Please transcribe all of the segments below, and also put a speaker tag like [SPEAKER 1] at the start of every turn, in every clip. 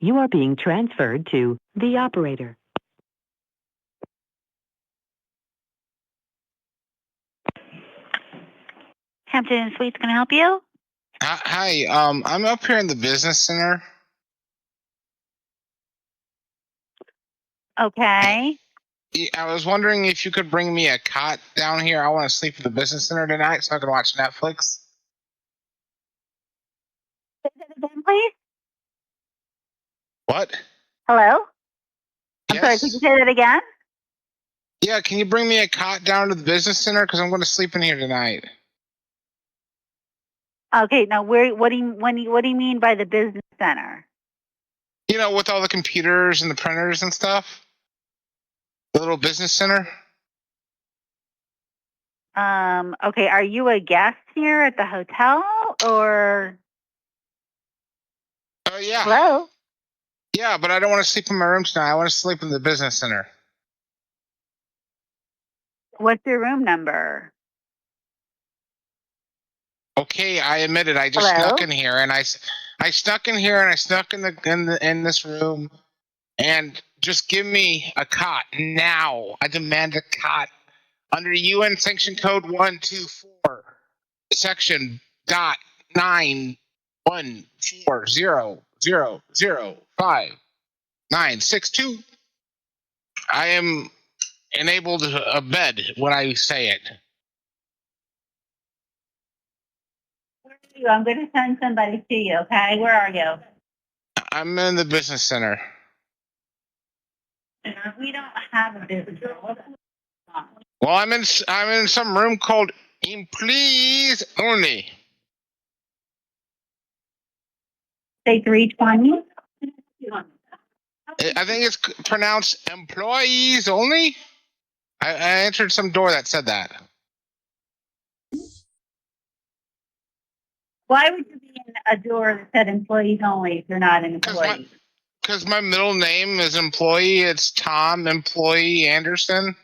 [SPEAKER 1] You are being transferred to the operator.
[SPEAKER 2] Hampton Suites, can I help you?
[SPEAKER 3] Hi, I'm up here in the business center.
[SPEAKER 2] Okay.
[SPEAKER 3] I was wondering if you could bring me a cot down here. I want to sleep at the business center tonight so I can watch Netflix.
[SPEAKER 2] Say that again, please.
[SPEAKER 3] What?
[SPEAKER 2] Hello? I'm
[SPEAKER 3] Yes?
[SPEAKER 2] sorry, could you say that again?
[SPEAKER 3] Yeah, can you bring me a cot down to the business center? Because I'm going to sleep in here tonight.
[SPEAKER 2] Okay, now what do you mean by the business center?
[SPEAKER 3] You know, with all the computers and the printers and stuff. The little business center.
[SPEAKER 2] Okay, are you a guest here at the hotel or?
[SPEAKER 3] Oh, yeah.
[SPEAKER 2] Hello?
[SPEAKER 3] Yeah, but I don't want to sleep in my room tonight. I want to sleep in the business center.
[SPEAKER 2] What's your room number?
[SPEAKER 3] Okay, I admit it. I just snuck in here, and I snuck in here, and I snuck in this room, and just give me a cot now. I demand a cot under UN Sanction Code 124, Section dot 9140005 962. I am enabled a bed when I say it.
[SPEAKER 2] Where are you? I'm going to send somebody to you, okay? Where are you?
[SPEAKER 3] I'm in the business center.
[SPEAKER 2] We don't have a business center.
[SPEAKER 3] Well, I'm in some room called Employees Only.
[SPEAKER 2] Say 320.
[SPEAKER 3] I think it's pronounced Employees Only. I entered some door that said that.
[SPEAKER 2] Why would you be in a door that said employees only if you're not an employee?
[SPEAKER 3] Because my middle name is Employee. It's Tom Employee Anderson.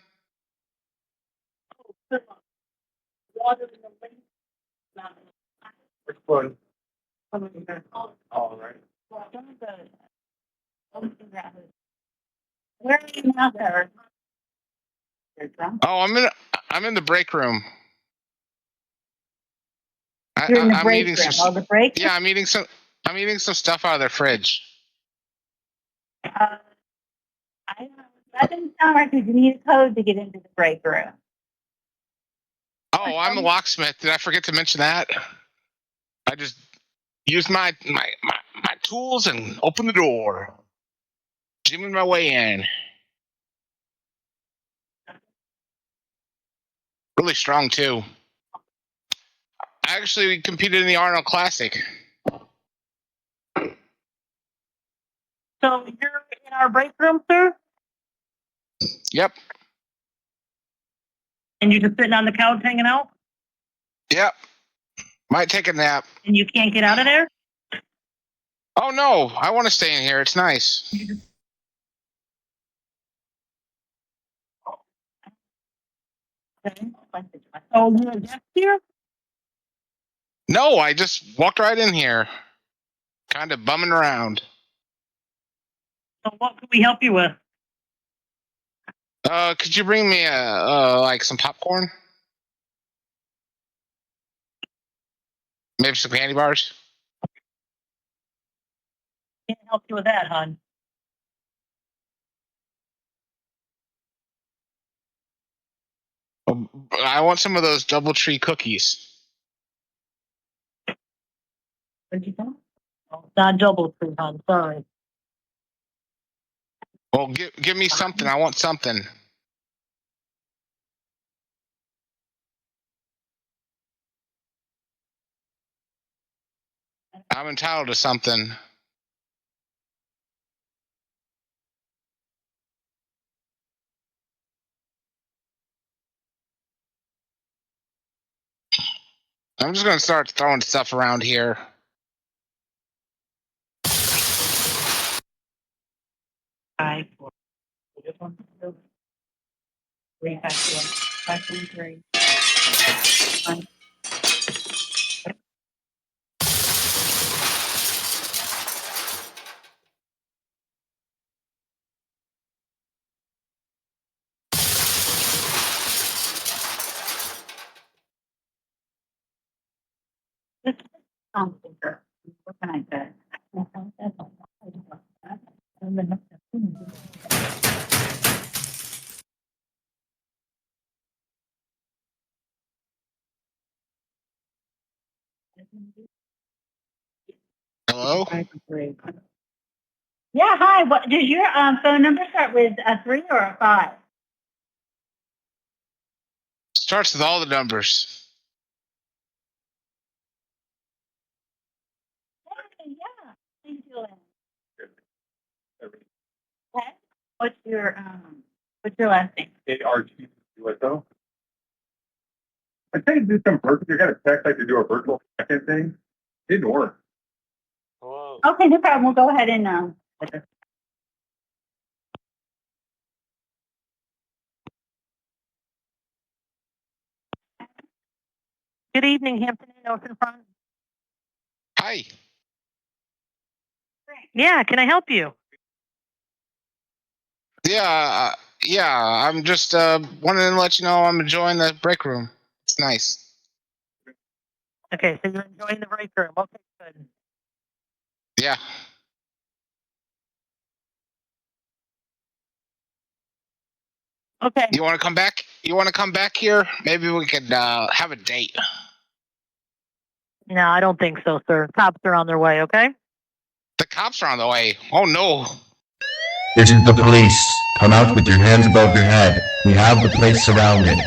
[SPEAKER 2] All right. Where are you now, sir?
[SPEAKER 3] Oh, I'm in the break room.
[SPEAKER 2] You're in the
[SPEAKER 3] I'm
[SPEAKER 2] break
[SPEAKER 3] eating
[SPEAKER 2] room.
[SPEAKER 3] some.
[SPEAKER 2] The break room?
[SPEAKER 3] Yeah, I'm eating some stuff out of the fridge.
[SPEAKER 2] That doesn't sound right because you need a code to get into the break room.
[SPEAKER 3] Oh, I'm a locksmith. Did I forget to mention that? I just used my tools and opened the door. Jimming my way in. Really strong too. I actually competed in the Arnold Classic.
[SPEAKER 2] So you're in our break room, sir?
[SPEAKER 3] Yep.
[SPEAKER 2] And you're just sitting on the couch hanging out?
[SPEAKER 3] Yep. Might take a nap.
[SPEAKER 2] And you can't get out of there?
[SPEAKER 3] Oh no, I want to stay in here. It's nice.
[SPEAKER 2] Oh, you're a guest here?
[SPEAKER 3] No, I just walked right in here. Kind of bumming around.
[SPEAKER 2] So what can we help you with?
[SPEAKER 3] Could you bring me like some popcorn? Maybe some candy bars?
[SPEAKER 2] Can't help you with that, hon.
[SPEAKER 3] I want some of those DoubleTree cookies.
[SPEAKER 2] What'd you say? Oh, not DoubleTree, hon. Sorry.
[SPEAKER 3] Well, give me something. I want something. I'm entitled to something. I'm just gonna start throwing stuff around here.
[SPEAKER 2] Five, four. This one. 3, 5, 5, 3. What can I say?
[SPEAKER 3] Hello?
[SPEAKER 2] Yeah, hi. What does your phone number start with, a 3 or a 5?
[SPEAKER 3] Starts with all the numbers.
[SPEAKER 2] Hey, yeah. How you doing? Okay. What's your last name?
[SPEAKER 4] ARGUSO. I tried to do some virtual. You got a text like to do a virtual second thing. Didn't work.
[SPEAKER 2] Okay, no problem. We'll go ahead and
[SPEAKER 4] Okay.
[SPEAKER 5] Good evening, Hampton Inn Oceanfront.
[SPEAKER 3] Hi.
[SPEAKER 5] Yeah, can I help you?
[SPEAKER 3] Yeah, I'm just wanting to let you know I'm enjoying the break room. It's nice.
[SPEAKER 5] Okay, so you're enjoying the break room. Okay, good.
[SPEAKER 3] Yeah.
[SPEAKER 5] Okay.
[SPEAKER 3] You want to come back? You want to come back here? Maybe we could have a date.
[SPEAKER 5] No, I don't think so, sir. Cops are on their way, okay?
[SPEAKER 3] The cops are on the way. Oh no.
[SPEAKER 6] This is the police. Come out with your hands above your head. We have the place surrounded.